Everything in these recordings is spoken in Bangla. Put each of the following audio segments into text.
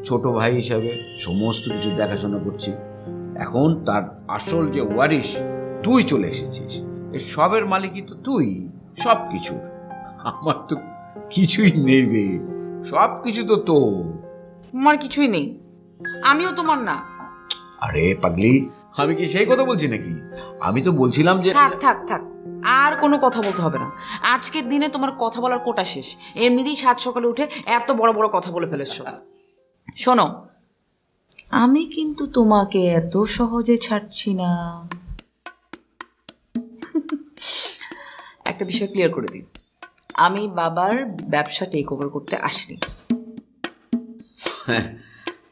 ছোট ভাই হিসাবে সমস্ত কিছু দেখাশোনা করছি। এখন তার আসল যে ওয়ারিশ তুই চলে এসেছিস, এর সবের মালিকই তো তুই, সব কিছুর। আমার তো কিছুই নেই রে, সব কিছু তো তোর। তোমার কিছুই নেই, আমিও তোমার না। আরে পাগলি, আমি কি সেই কথা বলছি নাকি? আমি তো বলছিলাম যে থাক থাক থাক, আর কোনো কথা বলতে হবে না। আজকের দিনে তোমার কথা বলার কোটা শেষ। এমনিতেই সাত সকালে উঠে এত বড় বড় কথা বলে ফেলেছো। শোনো, আমি কিন্তু তোমাকে এত সহজে ছাড়ছি না। একটা বিষয় ক্লিয়ার করে দিই, আমি বাবার ব্যবসা টেক ওভার করতে আসিনি। হ্যাঁ,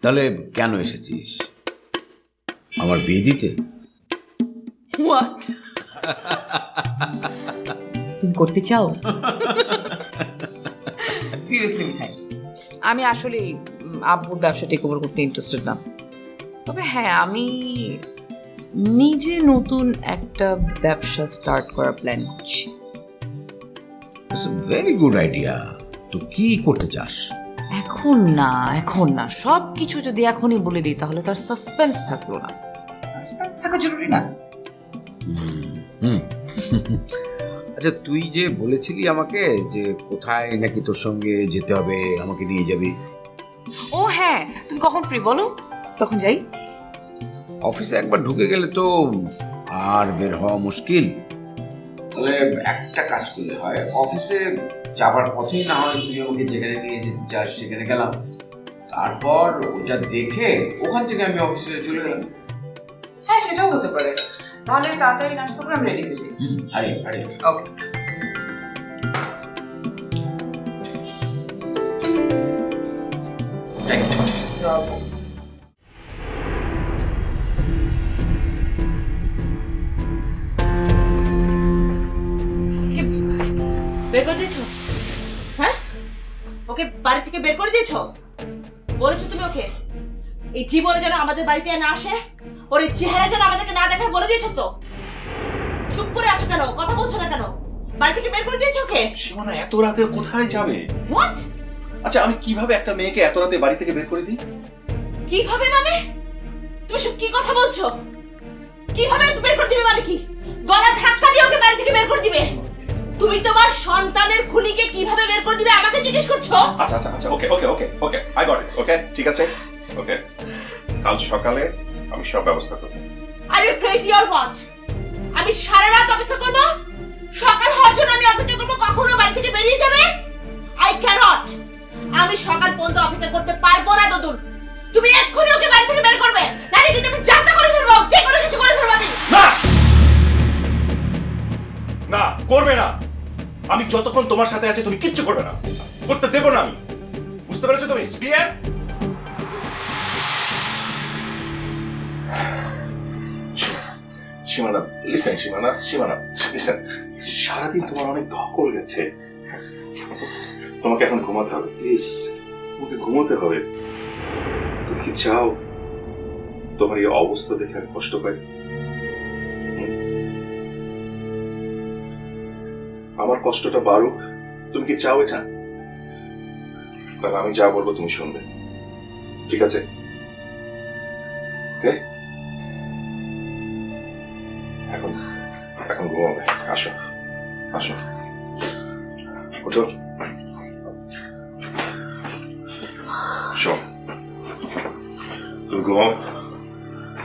তাহলে কেন এসেছিস? আমার বিয়ে দিতে? হোয়াট? তুমি করতে চাও? সিরিয়াসলি মিঠাই, আমি আসলে আব্বুর ব্যবসা টেক ওভার করতে ইন্টারেস্টেড না। তবে হ্যাঁ, আমি নিজে নতুন একটা ব্যবসা স্টার্ট করার প্ল্যান করছি। Very good idea. তো কি করতে চাস? এখন না, সব কিছু যদি এখনই বলে দিই তাহলে তার সাসপেন্স থাকলো না। সাসপেন্স থাকা জরুরি না? হুম। আচ্ছা, তুই যে বলেছিলি আমাকে যে কোথায় নাকি তোর সঙ্গে যেতে হবে, আমাকে নিয়ে যাবি। ও হ্যাঁ, তুমি কখন ফ্রি বলো, তখন যাই। অফিসে একবার ঢুকে গেলে তো আর বের হওয়া মুশকিল। তাহলে একটা কাজ করলে হয়, অফিসে যাবার পথেই না হয় তুই আমাকে যেখানে নিয়ে যেতে চাস সেখানে গেলাম, তারপর ওটা দেখে ওখান থেকে আমি অফিসে চলে গেলাম। হ্যাঁ, সেটাও হতে পারে। তাহলে তাড়াতাড়ি নাস্তা করে আমি রেডি করে দিই। আরে আরে, ওকে। বের করে দিয়েছো? হ্যাঁ, ওকে বাড়ি থেকে বের করে দিয়েছো? বলেছো তুমি ওকে এই জীবনে যেন আমাদের বাড়িতে না আসে, ওর এই চেহারা যেন আমাদেরকে না দেখায় বলে দিয়েছো তো? চুপ করে আছো কেন, কথা বলছো না কেন? বাড়ি থেকে বের করে দিয়েছো ওকে? সীমানা এত রাতে কোথায় যাবে? হোয়াট? আচ্ছা, আমি কিভাবে একটা মেয়েকে এত রাতে বাড়ি থেকে বের করে দিই? কিভাবে মানে? তুমি সব কি কথা বলছো? কিভাবে বের করে দিবে মানে কি? গলা ধাক্কা দিয়ে ওকে বাড়ি থেকে বের করে দিবে? তুমি তোমার সন্তানের খুনিকে কিভাবে বের করে দিবে আমাকে জিজ্ঞেস করছো? আচ্ছা আচ্ছা আচ্ছা, ওকে ওকে ওকে ওকে, আই গট ইট। ওকে, ঠিক আছে, ওকে। কাল সকালে আমি সব ব্যবস্থা করব। Are you crazy or what? আমি সারা রাত অপেক্ষা করব? সকাল হওয়ার জন্য আমি অপেক্ষা করব কখনো বাড়ি থেকে বেরিয়ে যাবে? I can't. আমি সকাল পর্যন্ত অপেক্ষা করতে পারবো না দদুল। তুমি এক্ষুনি ওকে বাড়ি থেকে বের করবে, নাহলে কিন্তু আমি যাতা করে ফেলবো, যে কোনো কিছু করে ফেলবো আমি। না না, করবে না। আমি যতক্ষণ তোমার সাথে আছি তুমি কিচ্ছু করবে না, করতে দেব না আমি। বুঝতে পেরেছো তুমি? ক্লিয়ার? সীমানা, লিসেন সীমানা, সীমানা লিসেন। সারাদিন তোমার অনেক ধকল গেছে, তোমাকে এখন ঘুমাতে হবে। প্লিজ, তোমাকে ঘুমোতে হবে। তুমি কি চাও তোমার এই অবস্থা দেখে আমি কষ্ট পাই? আমার কষ্টটা বাড়ুক, তুমি কি চাও এটা? তাহলে আমি যা বলবো তুমি শুনবে, ঠিক আছে? ওকে, এখন এখন ঘুমাবে। আসো আসো, ওঠো। শোন, তুমি ঘুমাও,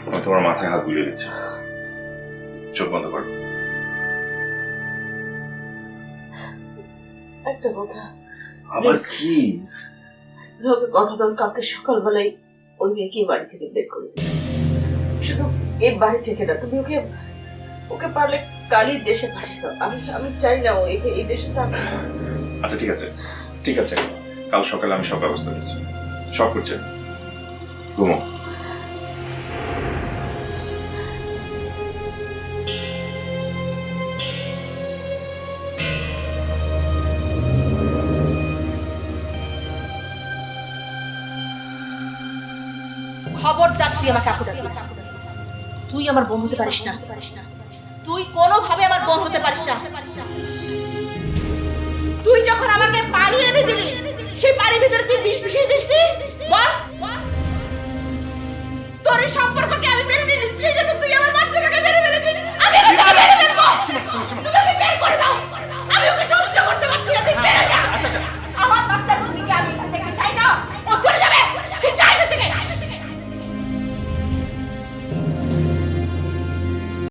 আমি তোমার মাথায় হাত বুলিয়ে দিচ্ছি। চোখ বন্ধ করো। একটা কথা, আবার কি? ওকে কথা দাও, কালকে সকালবেলায় ওই মেয়েকে বাড়ি থেকে বের করে দিবে। শুধু এই বাড়ি থেকে না, তুমি ওকে ওকে পারলে কালির দেশে পাঠিয়ে দাও। আমি চাই না ও এই দেশে থাকুক। আচ্ছা ঠিক আছে, ঠিক আছে, কাল সকালে আমি সব ব্যবস্থা করছি, সব করছি। ঘুমো। খবরদার তুই আমাকে আপু ডাকবি না। তুই আমার বোন হতে পারিস না, তুই কোনোভাবে আমার বোন হতে পারিস না। তুই যখন আমাকে পানি এনে দিলি, সেই পানির ভিতরে তুই বিষ মিশিয়ে দিসনি? বল,